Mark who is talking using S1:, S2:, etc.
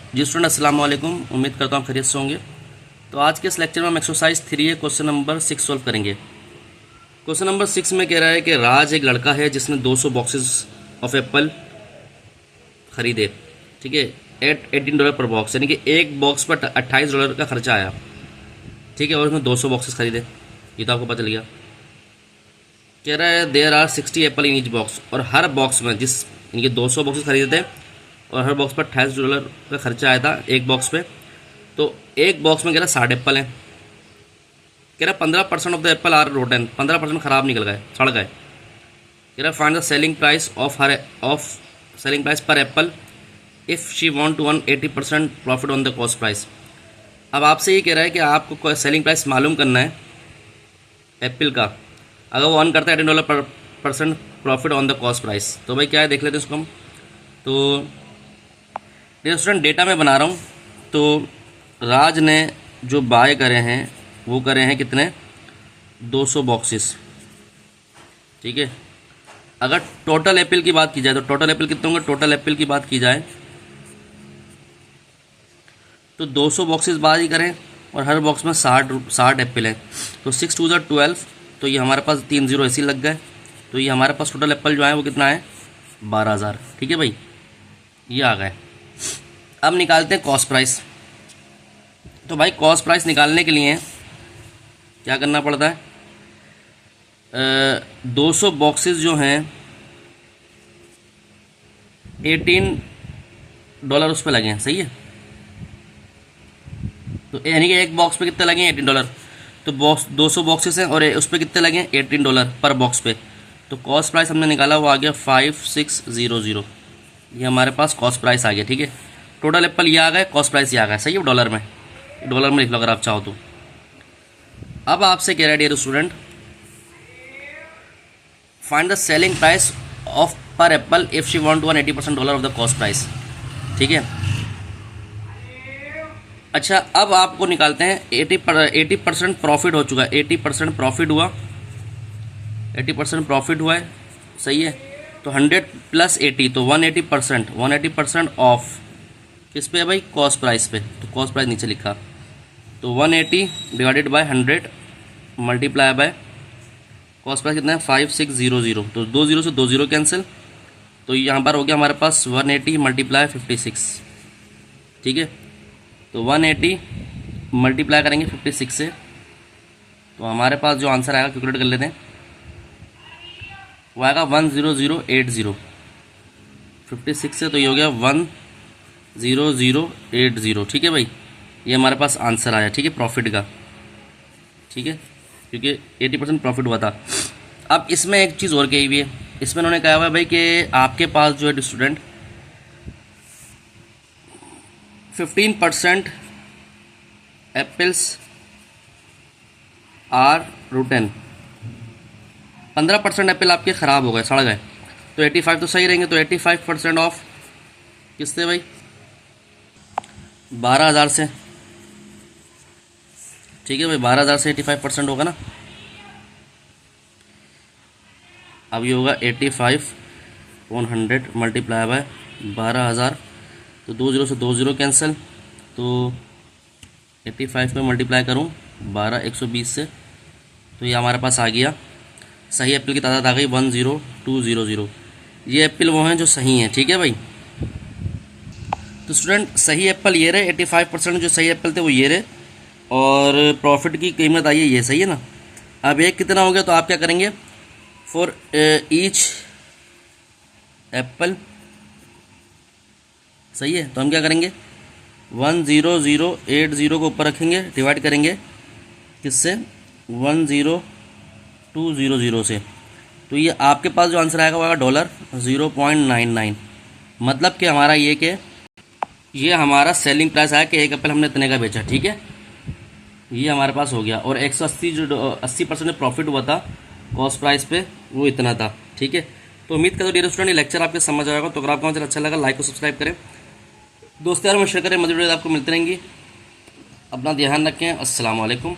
S1: जी student अस्सलाम वालेकुम, उम्मीद करता हूँ खैरियत से होंगे। तो आज के इस लेक्चर में हम एक्सरसाइज 3 क्वेश्चन नंबर 6 सॉल्व करेंगे। क्वेश्चन नंबर 6 में कह रहा है कि राज एक लड़का है जिसने 200 बॉक्सेस ऑफ एप्पल खरीदे, ठीक है, एट $18 पर बॉक्स, यानी कि एक बॉक्स पर $28 का खर्चा आया, ठीक है, और उसने 200 बॉक्सेस खरीदे। ये तो आपको पता चल गया। कह रहा है there are 60 apple in each box, और हर बॉक्स में जिस यानी कि 200 बॉक्सेस खरीदे थे और हर बॉक्स पर $28 का खर्चा आया था एक बॉक्स पे। तो एक बॉक्स में कह रहा 60 एप्पल हैं। कह रहा 15% of the apple are rotten, 15% खराब निकल गए, सड़ गए। कह रहा find the selling price per apple if she want to earn 80% profit on the cost price. अब आपसे ये कह रहा है कि आपको सेलिंग प्राइस मालूम करना है एप्पल का, अगर वो अर्न करता है $18 पर percent profit on the cost price. तो भाई क्या है, देख लेते हैं उसको हम। तो स्टूडेंट डेटा में बना रहा हूँ। तो राज ने जो बाय करे हैं वो करे हैं कितने, 200 बॉक्सेस, ठीक है। अगर टोटल एप्पल की बात की जाए तो टोटल एप्पल कितने होंगे, टोटल एप्पल की बात की जाए तो 200 बॉक्सेस बाय ही करें और हर बॉक्स में 60 एप्पल है। तो 6 2 12, तो ये हमारे पास 3 0 ऐसे लग गए। तो ये हमारे पास टोटल एप्पल जो है वो कितना है, 12,000, ठीक है भाई, ये आ गए। अब निकालते हैं कॉस्ट प्राइस। तो भाई कॉस्ट प्राइस निकालने के लिए क्या करना पड़ता है, 200 बॉक्सेस जो हैं $18 उस पर लगे हैं, सही है। तो यानी कि एक बॉक्स पे कितने लगे हैं, $18। तो बॉक्स 200 बॉक्सेस हैं और उस पर कितने लगे हैं, $18 पर बॉक्स पे। तो कॉस्ट प्राइस हमने निकाला, वो आ गया 5600। ये हमारे पास कॉस्ट प्राइस आ गया, ठीक है। टोटल एप्पल ये आ गए, कॉस्ट प्राइस ये आ गया, सही है। डॉलर में लिख लो अगर आप चाहो तो। अब आपसे कह रहा है dear student, find the selling price of per apple if she want to earn $80% of the cost price, ठीक है। अच्छा, अब आपको निकालते हैं 80% प्रॉफिट हो चुका है, 80% प्रॉफिट हुआ, 80% प्रॉफिट हुआ है, सही है। तो 100 + 80 तो 180% ऑफ किस पे है भाई, कॉस्ट प्राइस पे। तो कॉस्ट प्राइस नीचे लिखा, तो 180 divided by 100 multiply by cost price कितना है, 5600। तो 2 0 से 2 0 कैंसिल, तो यहाँ पर हो गया हमारे पास 180 × 56, ठीक है। तो 180 मल्टीप्लाई करेंगे 56 से, तो हमारे पास जो आंसर आएगा, कैलकुलेट कर लेते हैं, वो आएगा 10080। 56 से तो ये हो गया 10080, ठीक है भाई। ये हमारे पास आंसर आया, ठीक है, प्रॉफिट का, ठीक है, क्योंकि 80% प्रॉफिट हुआ था। अब इसमें एक चीज़ और कही हुई है, इसमें उन्होंने कहा हुआ है भाई कि आपके पास जो है student 15% apples are rotten, 15% apple आपके ख़राब हो गए, सड़ गए। तो 85 तो सही रहेंगे। तो 85% ऑफ किससे भाई, 12,000 से, ठीक है भाई, 12,000 से 85% होगा ना। अब ये होगा 85/100 मल्टीप्लाई बाय 12,000, तो 2 0 से 2 0 कैंसिल, तो 85 में मल्टीप्लाई करूँ 120 से, तो ये हमारे पास आ गया, सही एप्पल की तादाद आ गई 10200। ये एप्पल वो हैं जो सही हैं, ठीक है भाई। तो स्टूडेंट सही एप्पल ये रहे, 85% जो सही एप्पल थे वो ये रहे, और प्रॉफिट की कीमत आई है ये, सही है ना। अब एक कितना हो गया, तो आप क्या करेंगे, फॉर ईच एप्पल, सही है। तो हम क्या करेंगे, 10080 को ऊपर रखेंगे, डिवाइड करेंगे किससे, 10200 से। तो ये आपके पास जो आंसर आएगा वो आएगा $0.99। मतलब कि हमारा ये हमारा सेलिंग प्राइस आया कि एक एप्पल हमने इतने का बेचा, ठीक है, ये हमारे पास हो गया। और 180 जो 80% प्रॉफिट हुआ था कॉस्ट प्राइस पे, वो इतना था, ठीक है। तो उम्मीद करता हूँ डियर स्टूडेंट ये लेक्चर आपके समझ आएगा। तो अगर आपको मुझे अच्छा लगा, लाइक और सब्सक्राइब करें, दोस्तों यार में शेयर करें, मज़े वीडियो आपको मिलती रहेंगी। अपना ध्यान रखें। अस्सलाम वालेकुम।